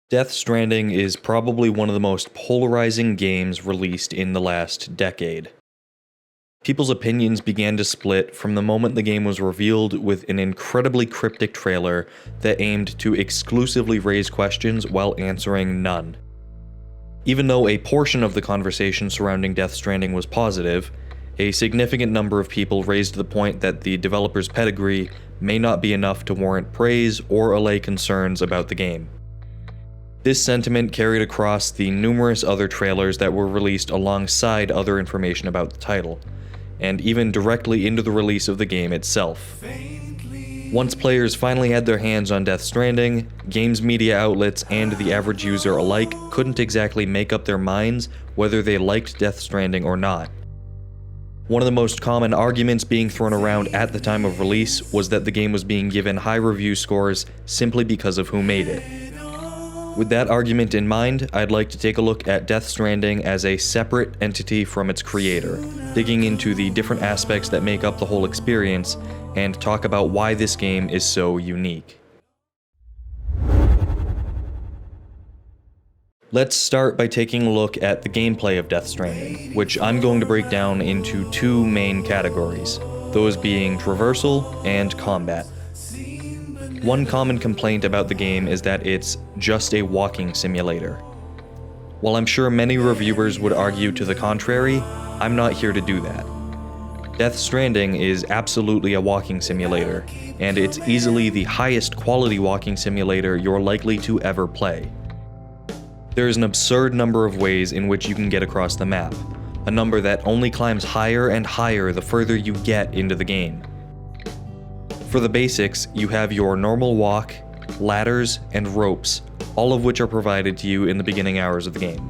Death Stranding is probably one of the most polarizing games released in the last decade. People's opinions began to split from the moment the game was revealed with an incredibly cryptic trailer that aimed to exclusively raise questions while answering none. Even though a portion of the conversation surrounding Death Stranding was positive, a significant number of people raised the point that the developer's pedigree may not be enough to warrant praise or allay concerns about the game. This sentiment carried across the numerous other trailers that were released alongside other information about the title, and even directly into the release of the game itself. Once players finally had their hands on Death Stranding, games media outlets and the average user alike couldn't exactly make up their minds whether they liked Death Stranding or not. One of the most common arguments being thrown around at the time of release was that the game was being given high review scores simply because of who made it. With that argument in mind, I'd like to take a look at Death Stranding as a separate entity from its creator, digging into the different aspects that make up the whole experience, and talk about why this game is so unique. Let's start by taking a look at the gameplay of Death Stranding, which I'm going to break down into two main categories, those being traversal and combat. One common complaint about the game is that it's just a walking simulator. While I'm sure many reviewers would argue to the contrary, I'm not here to do that. Death Stranding is absolutely a walking simulator, and it's easily the highest quality walking simulator you're likely to ever play. There's an absurd number of ways in which you can get across the map, a number that only climbs higher and higher the further you get into the game. For the basics, you have your normal walk, ladders, and ropes, all of which are provided to you in the beginning hours of the game.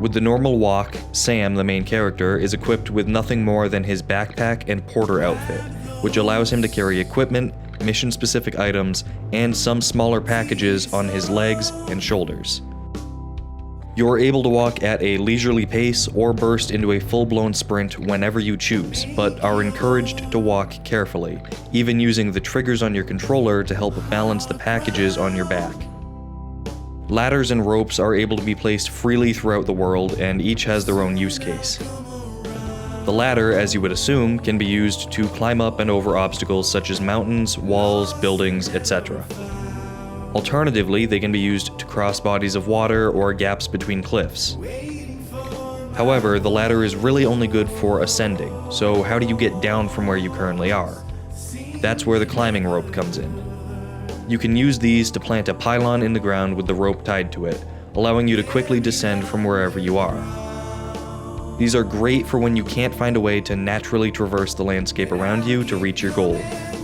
With the normal walk, Sam, the main character, is equipped with nothing more than his backpack and porter outfit, which allows him to carry equipment, mission-specific items, and some smaller packages on his legs and shoulders. You're able to walk at a leisurely pace or burst into a full-blown sprint whenever you choose, but are encouraged to walk carefully, even using the triggers on your controller to help balance the packages on your back. Ladders and ropes are able to be placed freely throughout the world, and each has their own use case. The ladder, as you would assume, can be used to climb up and over obstacles such as mountains, walls, buildings, etc. Alternatively, they can be used to cross bodies of water or gaps between cliffs. However, the ladder is really only good for ascending, so how do you get down from where you currently are? That's where the climbing rope comes in. You can use these to plant a pylon in the ground with the rope tied to it, allowing you to quickly descend from wherever you are. These are great for when you can't find a way to naturally traverse the landscape around you to reach your goal,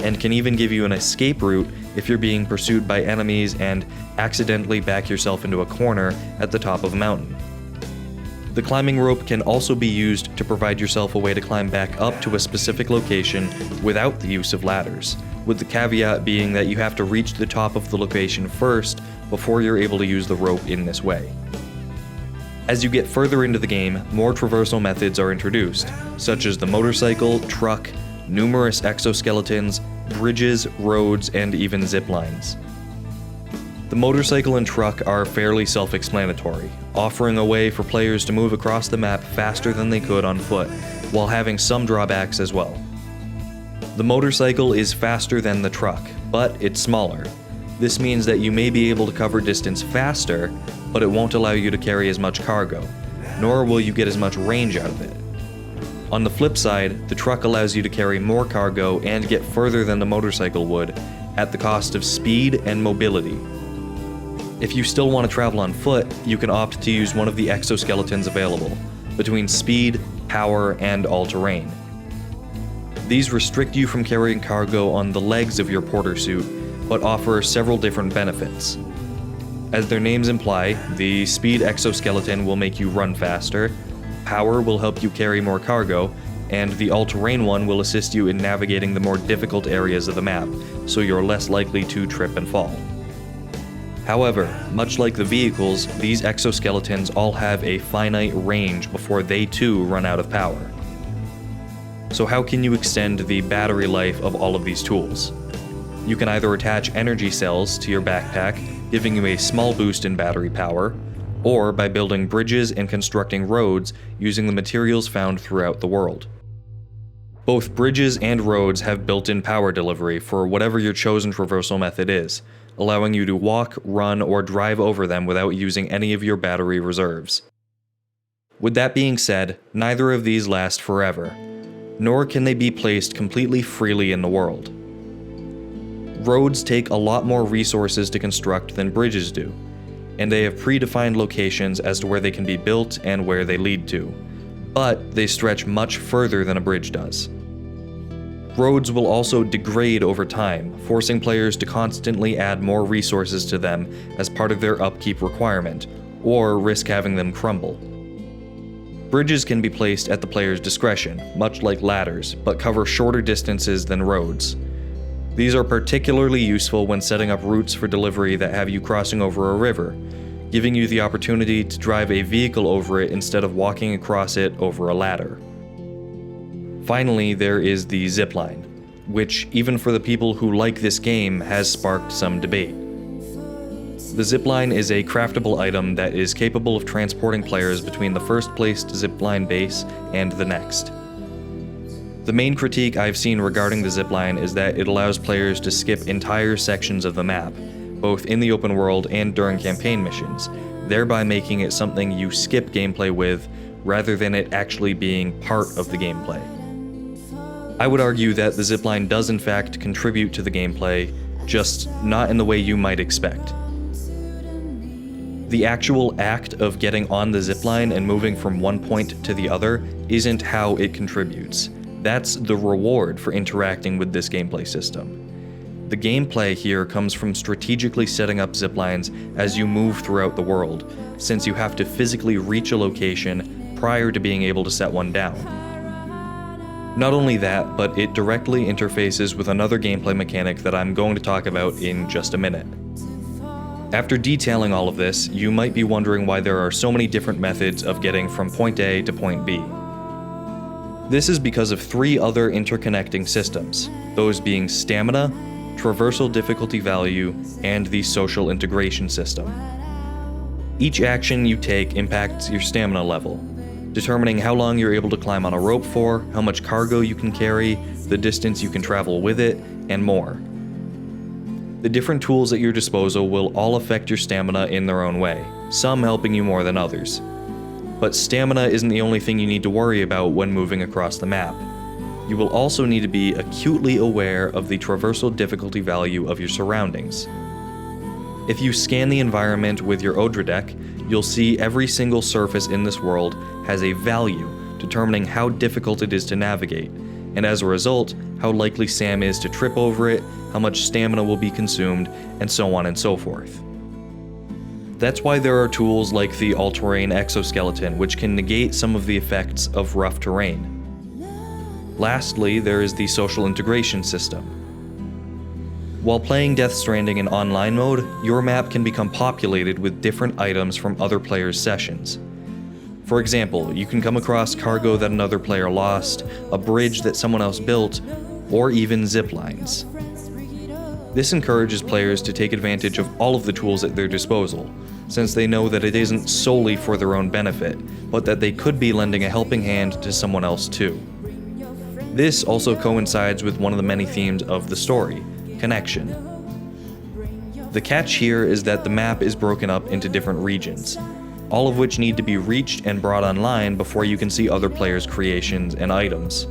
and can even give you an escape route if you're being pursued by enemies and accidentally back yourself into a corner at the top of a mountain. The climbing rope can also be used to provide yourself a way to climb back up to a specific location without the use of ladders, with the caveat being that you have to reach the top of the location first before you're able to use the rope in this way. As you get further into the game, more traversal methods are introduced, such as the motorcycle, truck, numerous exoskeletons, bridges, roads, and even zip lines. The motorcycle and truck are fairly self-explanatory, offering a way for players to move across the map faster than they could on foot, while having some drawbacks as well. The motorcycle is faster than the truck, but it's smaller. This means that you may be able to cover distance faster, but it won't allow you to carry as much cargo, nor will you get as much range out of it. On the flip side, the truck allows you to carry more cargo and get further than the motorcycle would, at the cost of speed and mobility. If you still want to travel on foot, you can opt to use one of the exoskeletons available, between speed, power, and all-terrain. These restrict you from carrying cargo on the legs of your porter suit, but offer several different benefits. As their names imply, the speed exoskeleton will make you run faster, power will help you carry more cargo, and the all-terrain one will assist you in navigating the more difficult areas of the map, so you're less likely to trip and fall. However, much like the vehicles, these exoskeletons all have a finite range before they too run out of power. So how can you extend the battery life of all of these tools? You can either attach energy cells to your backpack giving you a small boost in battery power, or by building bridges and constructing roads using the materials found throughout the world. Both bridges and roads have built-in power delivery for whatever your chosen traversal method is, allowing you to walk, run, or drive over them without using any of your battery reserves. With that being said, neither of these last forever, nor can they be placed completely freely in the world. Roads take a lot more resources to construct than bridges do, and they have predefined locations as to where they can be built and where they lead to, but they stretch much further than a bridge does. Roads will also degrade over time, forcing players to constantly add more resources to them as part of their upkeep requirement, or risk having them crumble. Bridges can be placed at the player's discretion, much like ladders, but cover shorter distances than roads. These are particularly useful when setting up routes for delivery that have you crossing over a river, giving you the opportunity to drive a vehicle over it instead of walking across it over a ladder. Finally, there is the zipline, which, even for the people who like this game, has sparked some debate. The zipline is a craftable item that is capable of transporting players between the first placed zipline base and the next. The main critique I've seen regarding the zipline is that it allows players to skip entire sections of the map, both in the open world and during campaign missions, thereby making it something you skip gameplay with rather than it actually being part of the gameplay. I would argue that the zipline does in fact contribute to the gameplay, just not in the way you might expect. The actual act of getting on the zipline and moving from one point to the other isn't how it contributes. That's the reward for interacting with this gameplay system. The gameplay here comes from strategically setting up ziplines as you move throughout the world, since you have to physically reach a location prior to being able to set one down. Not only that, but it directly interfaces with another gameplay mechanic that I'm going to talk about in just a minute. After detailing all of this, you might be wondering why there are so many different methods of getting from point A to point B. This is because of three other interconnecting systems, those being stamina, traversal difficulty value, and the social integration system. Each action you take impacts your stamina level, determining how long you're able to climb on a rope for, how much cargo you can carry, the distance you can travel with it, and more. The different tools at your disposal will all affect your stamina in their own way, some helping you more than others. But stamina isn't the only thing you need to worry about when moving across the map. You will also need to be acutely aware of the traversal difficulty value of your surroundings. If you scan the environment with your Odra deck, you'll see every single surface in this world has a value determining how difficult it is to navigate, and as a result, how likely Sam is to trip over it, how much stamina will be consumed, and so on and so forth. That's why there are tools like the all-terrain exoskeleton, which can negate some of the effects of rough terrain. Lastly, there is the social integration system. While playing Death Stranding in online mode, your map can become populated with different items from other players' sessions. For example, you can come across cargo that another player lost, a bridge that someone else built, or even zip lines. This encourages players to take advantage of all of the tools at their disposal, since they know that it isn't solely for their own benefit, but that they could be lending a helping hand to someone else too. This also coincides with one of the many themes of the story, connection. The catch here is that the map is broken up into different regions, all of which need to be reached and brought online before you can see other players' creations and items.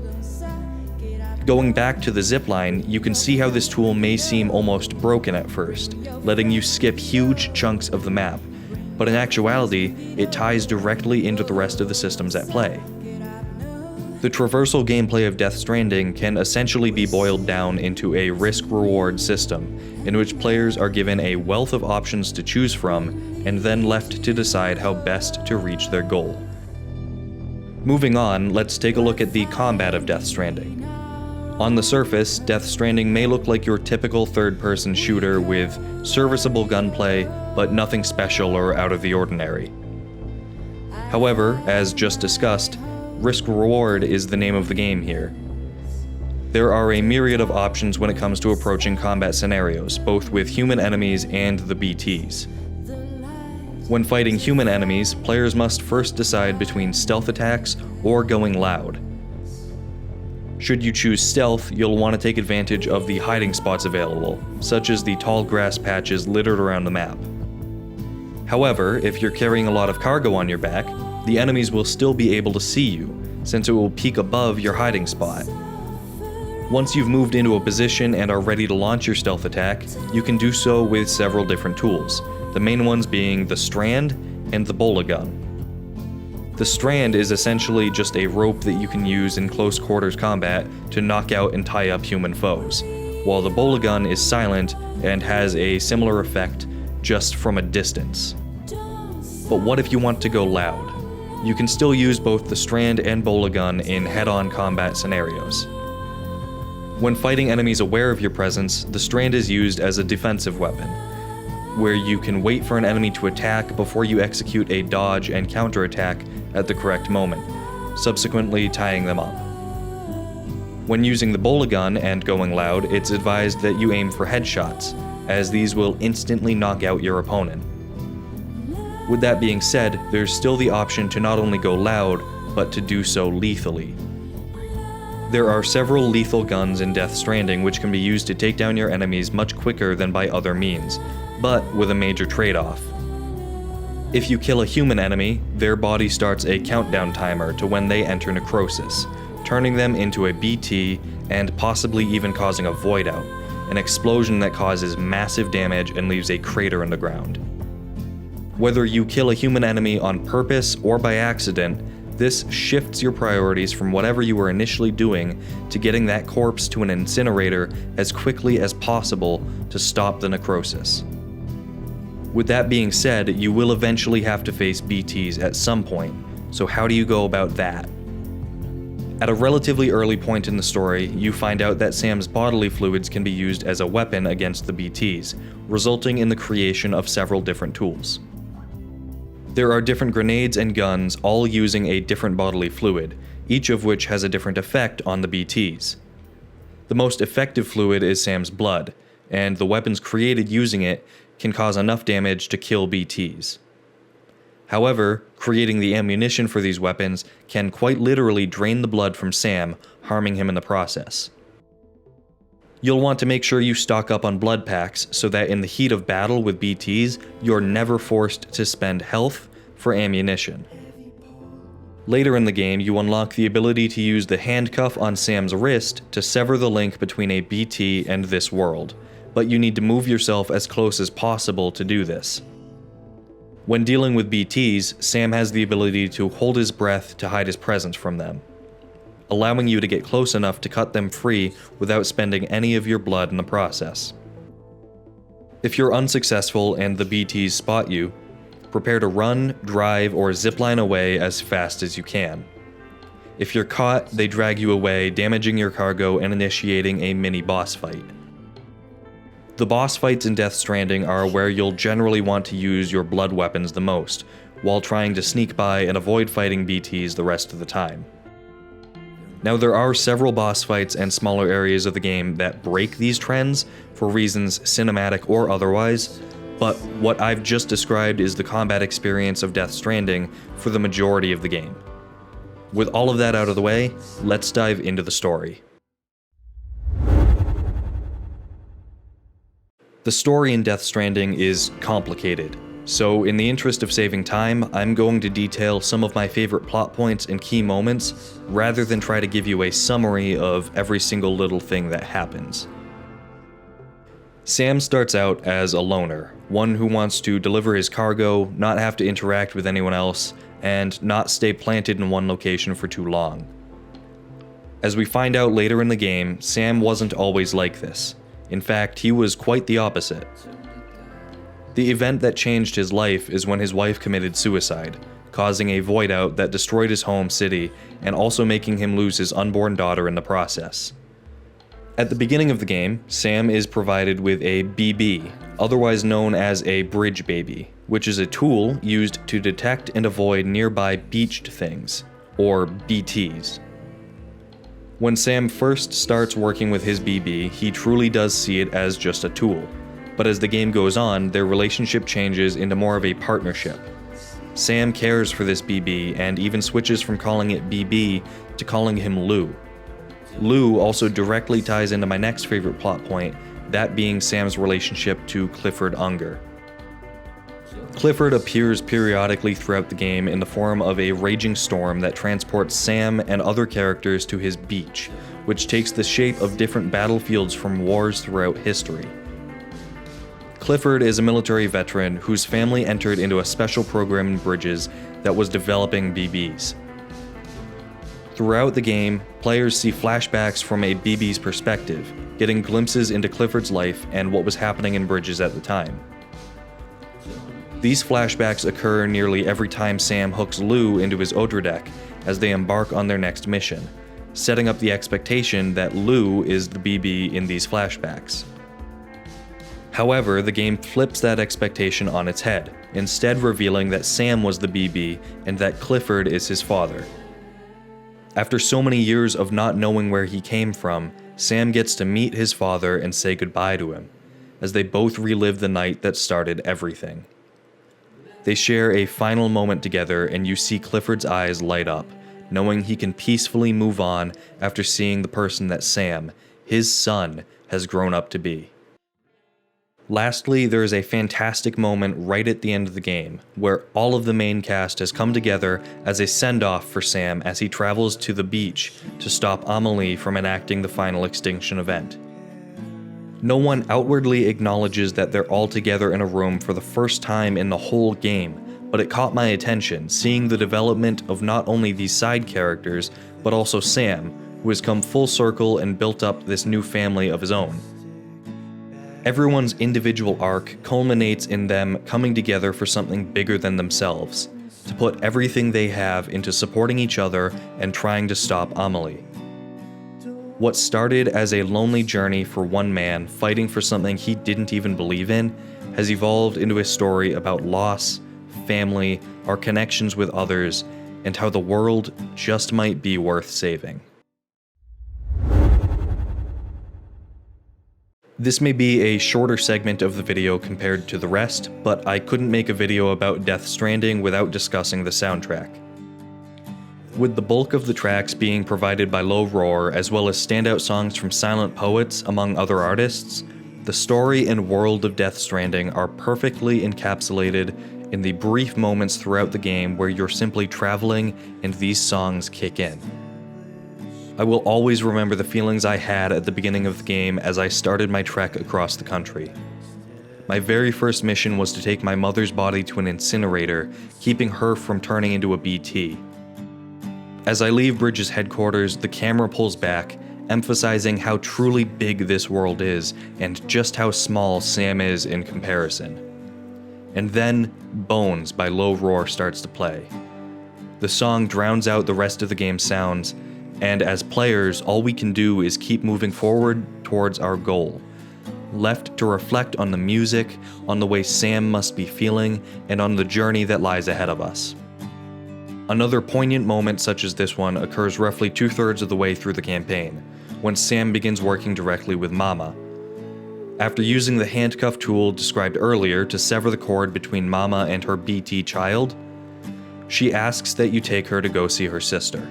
Going back to the zipline, you can see how this tool may seem almost broken at first, letting you skip huge chunks of the map, but in actuality, it ties directly into the rest of the systems at play. The traversal gameplay of Death Stranding can essentially be boiled down into a risk-reward system, in which players are given a wealth of options to choose from, and then left to decide how best to reach their goal. Moving on, let's take a look at the combat of Death Stranding. On the surface, Death Stranding may look like your typical third-person shooter with serviceable gunplay, but nothing special or out of the ordinary. However, as just discussed, risk-reward is the name of the game here. There are a myriad of options when it comes to approaching combat scenarios, both with human enemies and the BTs. When fighting human enemies, players must first decide between stealth attacks or going loud. Should you choose stealth, you'll want to take advantage of the hiding spots available, such as the tall grass patches littered around the map. However, if you're carrying a lot of cargo on your back, the enemies will still be able to see you, since it will peek above your hiding spot. Once you've moved into a position and are ready to launch your stealth attack, you can do so with several different tools, the main ones being the strand and the bola gun. The strand is essentially just a rope that you can use in close quarters combat to knock out and tie up human foes, while the bola gun is silent and has a similar effect just from a distance. But what if you want to go loud? You can still use both the strand and bola gun in head-on combat scenarios. When fighting enemies aware of your presence, the strand is used as a defensive weapon, where you can wait for an enemy to attack before you execute a dodge and counterattack at the correct moment, subsequently tying them up. When using the bola gun and going loud, it's advised that you aim for headshots, as these will instantly knock out your opponent. With that being said, there's still the option to not only go loud, but to do so lethally. There are several lethal guns in Death Stranding which can be used to take down your enemies much quicker than by other means, but with a major trade-off. If you kill a human enemy, their body starts a countdown timer to when they enter necrosis, turning them into a BT and possibly even causing a void out, an explosion that causes massive damage and leaves a crater in the ground. Whether you kill a human enemy on purpose or by accident, this shifts your priorities from whatever you were initially doing to getting that corpse to an incinerator as quickly as possible to stop the necrosis. With that being said, you will eventually have to face BTs at some point, so how do you go about that? At a relatively early point in the story, you find out that Sam's bodily fluids can be used as a weapon against the BTs, resulting in the creation of several different tools. There are different grenades and guns, all using a different bodily fluid, each of which has a different effect on the BTs. The most effective fluid is Sam's blood, and the weapons created using it can cause enough damage to kill BTs. However, creating the ammunition for these weapons can quite literally drain the blood from Sam, harming him in the process. You'll want to make sure you stock up on blood packs so that in the heat of battle with BTs, you're never forced to spend health for ammunition. Later in the game, you unlock the ability to use the handcuff on Sam's wrist to sever the link between a BT and this world, but you need to move yourself as close as possible to do this. When dealing with BTs, Sam has the ability to hold his breath to hide his presence from them, allowing you to get close enough to cut them free without spending any of your blood in the process. If you're unsuccessful and the BTs spot you, prepare to run, drive, or zipline away as fast as you can. If you're caught, they drag you away, damaging your cargo and initiating a mini boss fight. The boss fights in Death Stranding are where you'll generally want to use your blood weapons the most, while trying to sneak by and avoid fighting BTs the rest of the time. Now, there are several boss fights and smaller areas of the game that break these trends for reasons cinematic or otherwise, but what I've just described is the combat experience of Death Stranding for the majority of the game. With all of that out of the way, let's dive into the story. The story in Death Stranding is complicated, so in the interest of saving time, I'm going to detail some of my favorite plot points and key moments, rather than try to give you a summary of every single little thing that happens. Sam starts out as a loner, one who wants to deliver his cargo, not have to interact with anyone else, and not stay planted in one location for too long. As we find out later in the game, Sam wasn't always like this. In fact, he was quite the opposite. The event that changed his life is when his wife committed suicide, causing a void out that destroyed his home city and also making him lose his unborn daughter in the process. At the beginning of the game, Sam is provided with a BB, otherwise known as a bridge baby, which is a tool used to detect and avoid nearby beached things, or BTs. When Sam first starts working with his BB, he truly does see it as just a tool. But as the game goes on, their relationship changes into more of a partnership. Sam cares for this BB and even switches from calling it BB to calling him Lou. Lou also directly ties into my next favorite plot point, that being Sam's relationship to Clifford Unger. Clifford appears periodically throughout the game in the form of a raging storm that transports Sam and other characters to his beach, which takes the shape of different battlefields from wars throughout history. Clifford is a military veteran whose family entered into a special program in Bridges that was developing BBs. Throughout the game, players see flashbacks from a BB's perspective, getting glimpses into Clifford's life and what was happening in Bridges at the time. These flashbacks occur nearly every time Sam hooks Lou into his Odra deck as they embark on their next mission, setting up the expectation that Lou is the BB in these flashbacks. However, the game flips that expectation on its head, instead revealing that Sam was the BB and that Clifford is his father. After so many years of not knowing where he came from, Sam gets to meet his father and say goodbye to him, as they both relive the night that started everything. They share a final moment together and you see Clifford's eyes light up, knowing he can peacefully move on after seeing the person that Sam, his son, has grown up to be. Lastly, there is a fantastic moment right at the end of the game, where all of the main cast has come together as a send-off for Sam as he travels to the beach to stop Amelie from enacting the final extinction event. No one outwardly acknowledges that they're all together in a room for the first time in the whole game, but it caught my attention, seeing the development of not only these side characters, but also Sam, who has come full circle and built up this new family of his own. Everyone's individual arc culminates in them coming together for something bigger than themselves, to put everything they have into supporting each other and trying to stop Amelie. What started as a lonely journey for one man fighting for something he didn't even believe in has evolved into a story about loss, family, our connections with others, and how the world just might be worth saving. This may be a shorter segment of the video compared to the rest, but I couldn't make a video about Death Stranding without discussing the soundtrack. With the bulk of the tracks being provided by Low Roar, as well as standout songs from Silent Poets, among other artists, the story and world of Death Stranding are perfectly encapsulated in the brief moments throughout the game where you're simply traveling and these songs kick in. I will always remember the feelings I had at the beginning of the game as I started my trek across the country. My very first mission was to take my mother's body to an incinerator, keeping her from turning into a BT. As I leave Bridges headquarters, the camera pulls back, emphasizing how truly big this world is and just how small Sam is in comparison. And then, Bones by Low Roar starts to play. The song drowns out the rest of the game's sounds, and as players, all we can do is keep moving forward towards our goal, left to reflect on the music, on the way Sam must be feeling, and on the journey that lies ahead of us. Another poignant moment such as this one occurs roughly 2/3 of the way through the campaign, when Sam begins working directly with Mama. After using the handcuff tool described earlier to sever the cord between Mama and her BT child, she asks that you take her to go see her sister.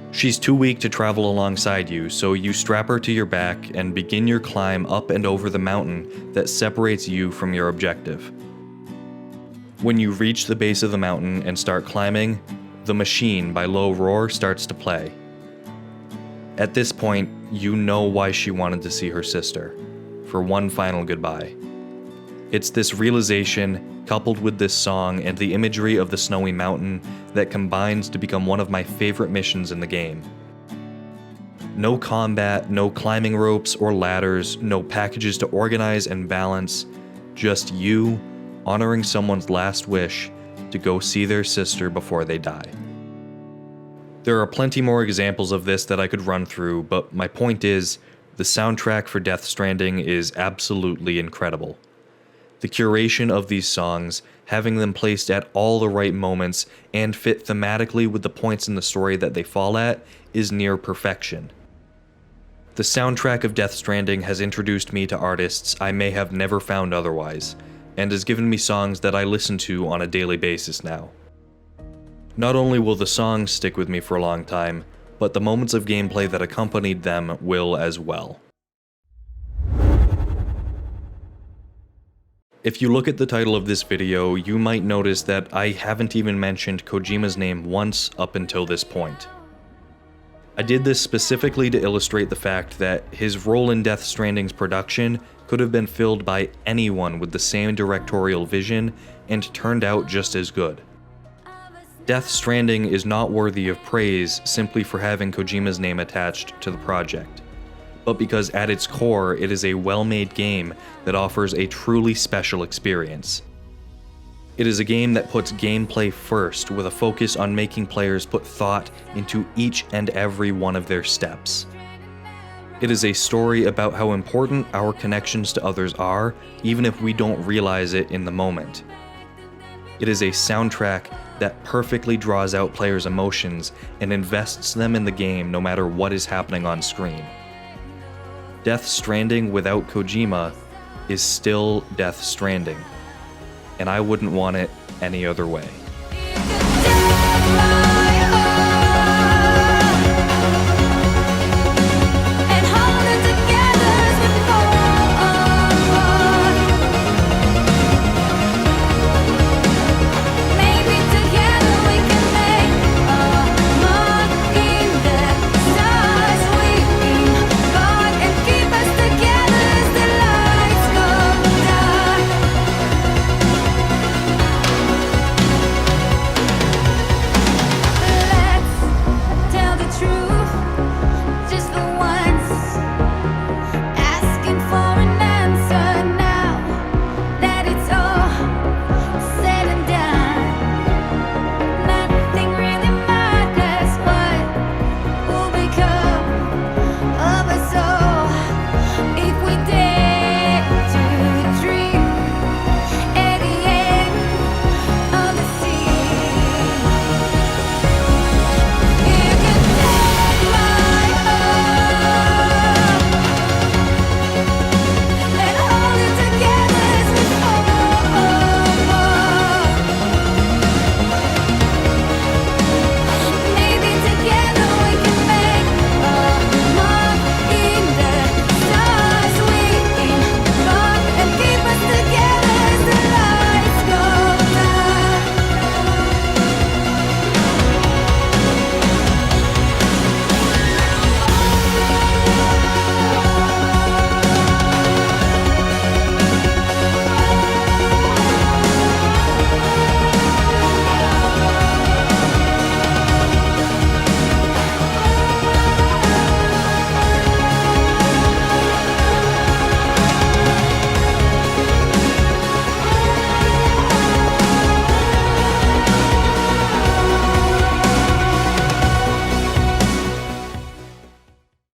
She's too weak to travel alongside you, so you strap her to your back and begin your climb up and over the mountain that separates you from your objective. When you reach the base of the mountain and start climbing, The Machine by Low Roar starts to play. At this point, you know why she wanted to see her sister, for one final goodbye. It's this realization, coupled with this song and the imagery of the snowy mountain, that combines to become one of my favorite missions in the game. No combat, no climbing ropes or ladders, no packages to organize and balance, just you honoring someone's last wish to go see their sister before they die. There are plenty more examples of this that I could run through, but my point is, the soundtrack for Death Stranding is absolutely incredible. The curation of these songs, having them placed at all the right moments and fit thematically with the points in the story that they fall at, is near perfection. The soundtrack of Death Stranding has introduced me to artists I may have never found otherwise, and has given me songs that I listen to on a daily basis now. Not only will the songs stick with me for a long time, but the moments of gameplay that accompanied them will as well. If you look at the title of this video, you might notice that I haven't even mentioned Kojima's name once up until this point. I did this specifically to illustrate the fact that his role in Death Stranding's production could have been filled by anyone with the same directorial vision and turned out just as good. Death Stranding is not worthy of praise simply for having Kojima's name attached to the project, but because at its core it is a well-made game that offers a truly special experience. It is a game that puts gameplay first, with a focus on making players put thought into each and every one of their steps. It is a story about how important our connections to others are, even if we don't realize it in the moment. It is a soundtrack that perfectly draws out players' emotions and invests them in the game no matter what is happening on screen. Death Stranding without Kojima is still Death Stranding, and I wouldn't want it any other way.